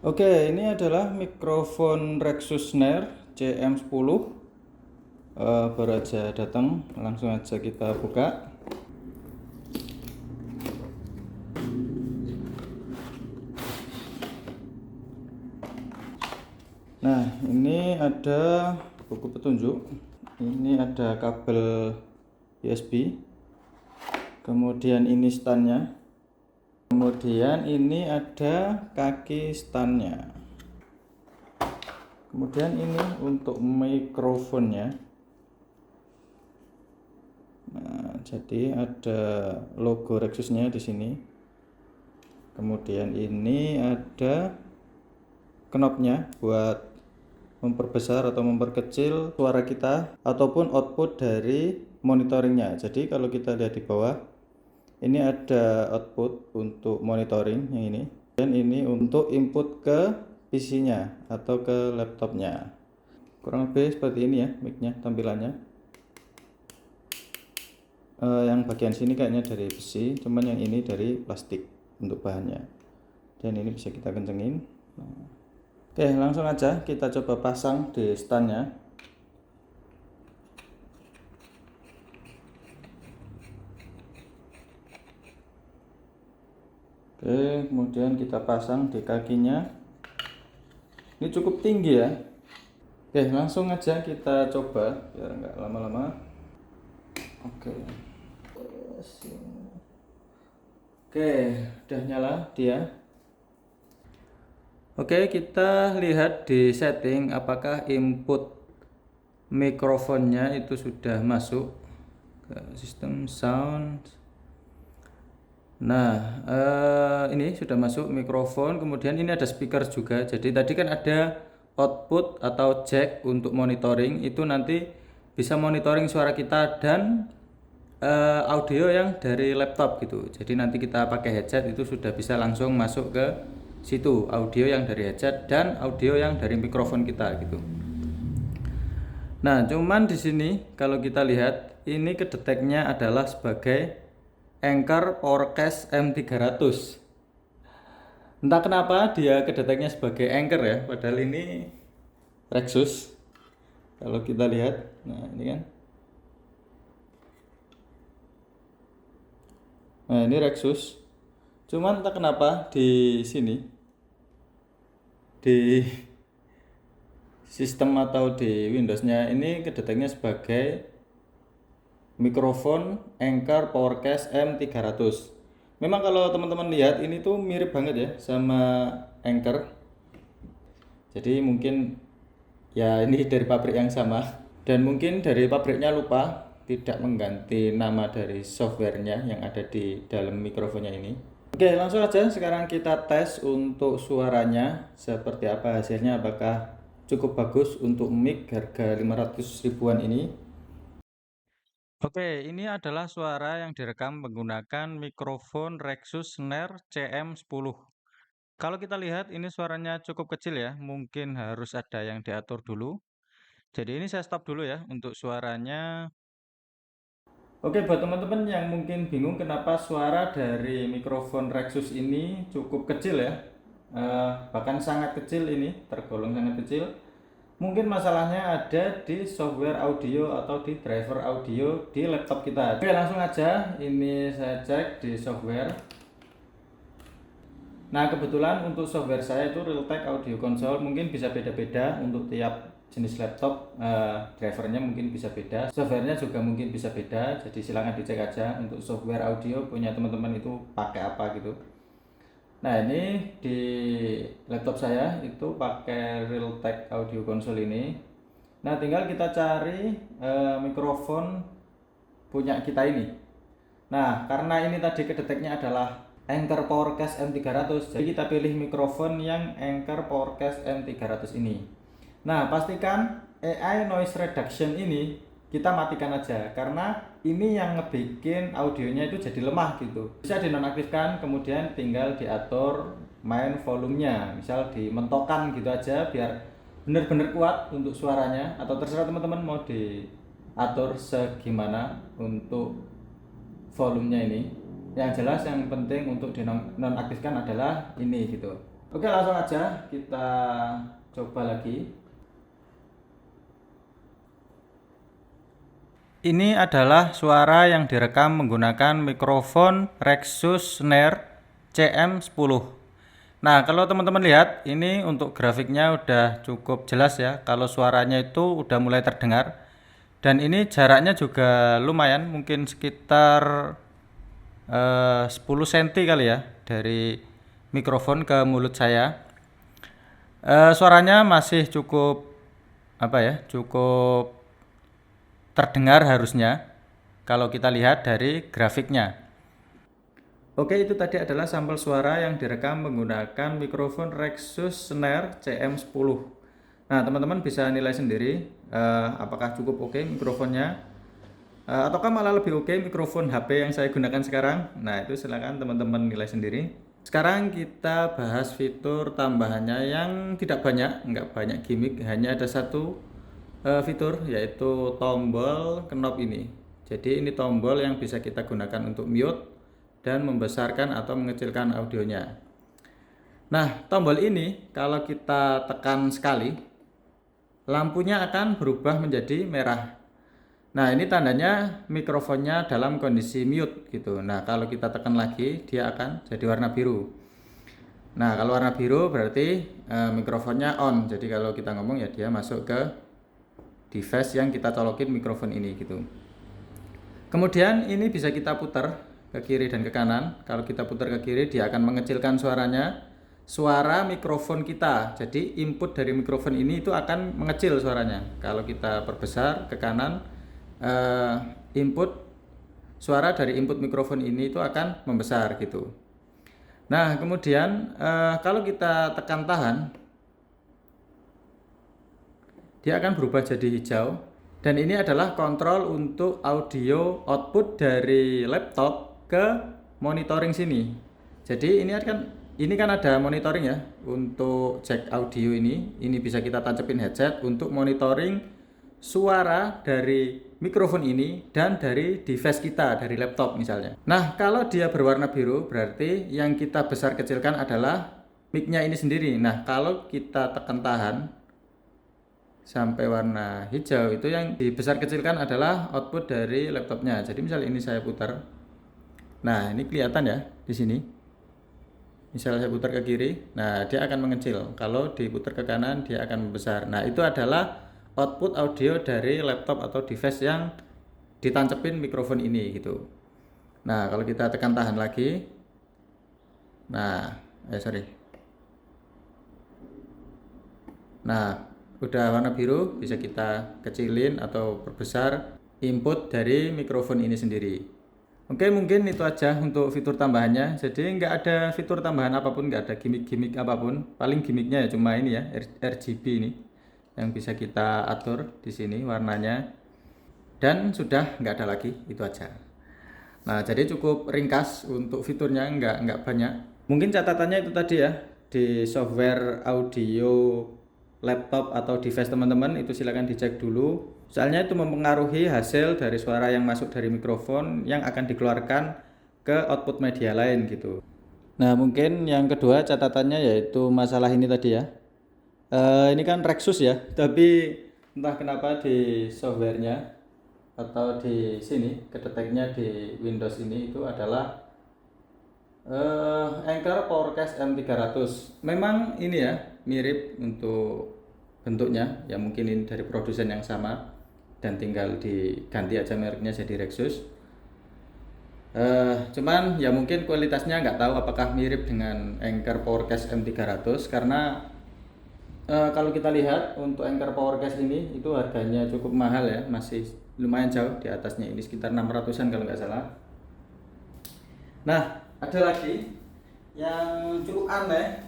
Oke, ini adalah mikrofon Rexus Snare CM10. Baru aja datang, langsung aja kita buka. Nah, ini ada buku petunjuk. Ini ada kabel USB. Kemudian ini standnya. Kemudian ini ada kaki standnya. Kemudian ini untuk mikrofonnya. Nah, jadi ada logo Rexusnya di sini. Kemudian ini ada knopnya buat memperbesar atau memperkecil suara kita ataupun output dari monitoringnya. Jadi kalau kita lihat di bawah, ini ada output untuk monitoring yang ini, dan ini untuk input ke PC-nya atau ke laptopnya. Kurang lebih seperti ini ya mic-nya tampilannya. Yang bagian sini kayaknya dari besi, cuman yang ini dari plastik untuk bahannya. Dan ini bisa kita kencengin. Oke, langsung aja kita coba pasang di standnya. Oke, kemudian kita pasang di kakinya. Ini cukup tinggi ya. Oke, langsung aja kita coba biar nggak lama-lama. Oke. Oke, udah nyala dia. Oke, kita lihat di setting apakah input mikrofonnya itu sudah masuk ke sistem sound. Nah, ini sudah masuk mikrofon. Kemudian ini ada speaker juga. Jadi tadi kan ada output atau jack untuk monitoring. Itu nanti bisa monitoring suara kita dan audio yang dari laptop gitu. Jadi nanti kita pakai headset itu sudah bisa langsung masuk ke situ, audio yang dari headset dan audio yang dari mikrofon kita gitu. Nah, cuman di sini kalau kita lihat ini kedeteknya adalah sebagai Anker Powercast M300. Entah kenapa dia kedeteknya sebagai Anker ya, padahal ini Rexus. Kalau kita lihat, nah ini kan. Nah, ini Rexus. Cuman entah kenapa di sini di sistem atau di Windows-nya ini kedeteknya sebagai mikrofon Anker Powercast M300. Memang kalau teman-teman lihat ini tuh mirip banget ya sama Anker. Jadi mungkin ya ini dari pabrik yang sama, dan mungkin dari pabriknya lupa tidak mengganti nama dari softwarenya yang ada di dalam mikrofonnya ini. Oke, langsung aja sekarang kita tes untuk suaranya seperti apa hasilnya, apakah cukup bagus untuk mic harga 500 ribuan ini. Oke, ini adalah suara yang direkam menggunakan mikrofon Rexus Snare CM10. Kalau kita lihat ini suaranya cukup kecil ya, mungkin harus ada yang diatur dulu. Jadi ini saya stop dulu ya untuk suaranya. Oke, buat teman-teman yang mungkin bingung kenapa suara dari mikrofon Rexus ini cukup kecil ya, bahkan sangat kecil, ini tergolong sangat kecil. Mungkin masalahnya ada di software audio atau di driver audio di laptop kita. Oke, langsung aja ini saya cek di software. Nah, kebetulan untuk software saya itu Realtek Audio Console, mungkin bisa beda-beda untuk tiap jenis laptop, drivernya mungkin bisa beda, softwarenya juga mungkin bisa beda. Jadi silahkan dicek aja untuk software audio punya teman-teman itu pakai apa gitu. Nah, ini di laptop saya itu pakai Realtek Audio Console ini. Nah, tinggal kita cari mikrofon punya kita ini. Nah, karena ini tadi kedeteknya adalah Anker Powercast M300, jadi kita pilih mikrofon yang Anker Powercast M300 ini. Nah, pastikan AI noise reduction ini kita matikan aja, karena ini yang ngebikin audionya itu jadi lemah gitu. Bisa dinonaktifkan, kemudian tinggal diatur main volumenya, misal dimentokkan gitu aja biar bener-bener kuat untuk suaranya, atau terserah teman-teman mau diatur segimana untuk volumenya ini. Yang jelas yang penting untuk dinonaktifkan adalah ini gitu. Oke, langsung aja kita coba lagi. Ini adalah suara yang direkam menggunakan mikrofon Rexus Snare CM10. Nah, kalau teman-teman lihat, ini untuk grafiknya udah cukup jelas ya. Kalau suaranya itu udah mulai terdengar. Dan ini jaraknya juga lumayan, mungkin sekitar 10 cm kali ya dari mikrofon ke mulut saya. Suaranya masih cukup cukup terdengar harusnya kalau kita lihat dari grafiknya. Oke, itu tadi adalah sampel suara yang direkam menggunakan mikrofon Rexus Snare CM10. Nah, teman-teman bisa nilai sendiri apakah cukup oke mikrofonnya, ataukah malah lebih oke mikrofon HP yang saya gunakan sekarang. Nah, itu silakan teman-teman nilai sendiri. Sekarang kita bahas fitur tambahannya yang tidak banyak, nggak banyak gimmick, hanya ada satu fitur, yaitu tombol knob ini. Jadi ini tombol yang bisa kita gunakan untuk mute dan membesarkan atau mengecilkan audionya. Nah, tombol ini kalau kita tekan sekali, lampunya akan berubah menjadi merah. Nah, ini tandanya mikrofonnya dalam kondisi mute gitu. Nah, kalau kita tekan lagi, dia akan jadi warna biru. Nah, kalau warna biru berarti mikrofonnya on. Jadi kalau kita ngomong ya dia masuk ke device yang kita colokin mikrofon ini gitu. Kemudian ini bisa kita putar ke kiri dan ke kanan. Kalau kita putar ke kiri, dia akan mengecilkan suara mikrofon kita. Jadi input dari mikrofon ini itu akan mengecil suaranya. Kalau kita perbesar ke kanan, suara dari input mikrofon ini itu akan membesar gitu. Nah, kemudian kalau kita tekan tahan, dia akan berubah jadi hijau. Dan ini adalah kontrol untuk audio output dari laptop ke monitoring sini. Jadi ini kan ada monitoring ya untuk jack audio ini. Ini bisa kita tancapin headset untuk monitoring suara dari mikrofon ini dan dari device kita, dari laptop misalnya. Nah, kalau dia berwarna biru berarti yang kita besar kecilkan adalah mic-nya ini sendiri. Nah, kalau kita tekan tahan sampai warna hijau, itu yang dibesar kecilkan adalah output dari laptopnya. Jadi misalnya ini saya putar. Nah, ini kelihatan ya di sini. Misalnya saya putar ke kiri, nah dia akan mengecil. Kalau diputar ke kanan, dia akan membesar. Nah, itu adalah output audio dari laptop atau device yang ditancepin mikrofon ini gitu. Nah, kalau kita tekan tahan lagi, nah, udah warna biru, bisa kita kecilin atau perbesar input dari mikrofon ini sendiri. Oke, mungkin itu aja untuk fitur tambahannya. Jadi nggak ada fitur tambahan apapun, nggak ada gimmick-gimmick apapun. Paling gimmicknya ya cuma ini ya, RGB ini yang bisa kita atur di sini warnanya. Dan sudah nggak ada lagi, itu aja. Nah, jadi cukup ringkas untuk fiturnya, nggak banyak. Mungkin catatannya itu tadi ya, di software audio laptop atau device teman-teman itu silakan dicek dulu. Soalnya itu mempengaruhi hasil dari suara yang masuk dari mikrofon yang akan dikeluarkan ke output media lain gitu. Nah, mungkin yang kedua catatannya yaitu masalah ini tadi ya. Ini kan Rexus ya, tapi entah kenapa di softwarenya atau di sini kedeteknya di Windows ini itu adalah Anker PowerCast M300. Memang ini ya mirip untuk bentuknya, ya mungkin ini dari produsen yang sama dan tinggal diganti aja mereknya jadi Rexus. Cuman ya mungkin kualitasnya nggak tahu apakah mirip dengan Anker PowerCast M300 karena kalau kita lihat untuk Anker PowerCast ini itu harganya cukup mahal ya, masih lumayan jauh di atasnya, ini sekitar 600-an kalau nggak salah. Nah, ada lagi yang cukup aneh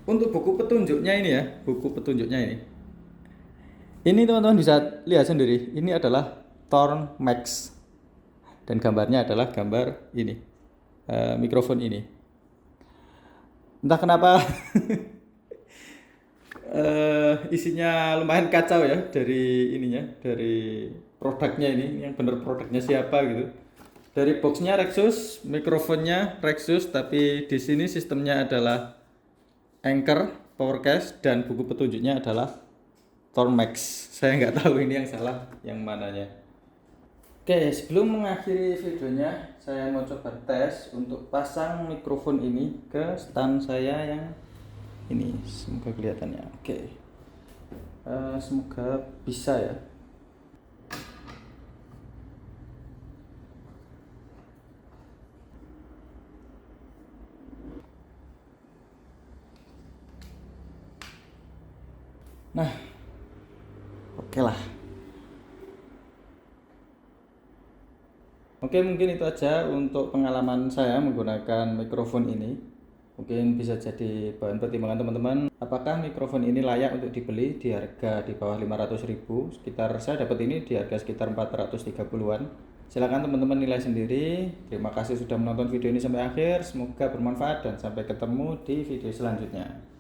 untuk buku petunjuknya ini ya, buku petunjuknya ini. Ini teman-teman bisa lihat sendiri, ini adalah Thorn Max dan gambarnya adalah gambar ini, mikrofon ini. Entah kenapa isinya lumayan kacau ya dari ininya, dari produknya ini, yang bener produknya siapa gitu. Dari boxnya Rexus, mikrofonnya Rexus, tapi di sini sistemnya adalah Anchor, Powercast, dan buku petunjuknya adalah Tormax. Saya nggak tahu ini yang salah yang mananya. Oke, sebelum mengakhiri videonya, saya mau coba tes untuk pasang mikrofon ini ke stand saya yang ini. Semoga kelihatannya. Oke. Semoga bisa ya. Nah, oke lah. Oke, mungkin itu aja untuk pengalaman saya menggunakan mikrofon ini. Mungkin bisa jadi bahan pertimbangan teman-teman. Apakah mikrofon ini layak untuk dibeli di harga di bawah 500.000? Sekitar saya dapat ini di harga sekitar 430-an. Silakan teman-teman nilai sendiri. Terima kasih sudah menonton video ini sampai akhir. Semoga bermanfaat dan sampai ketemu di video selanjutnya.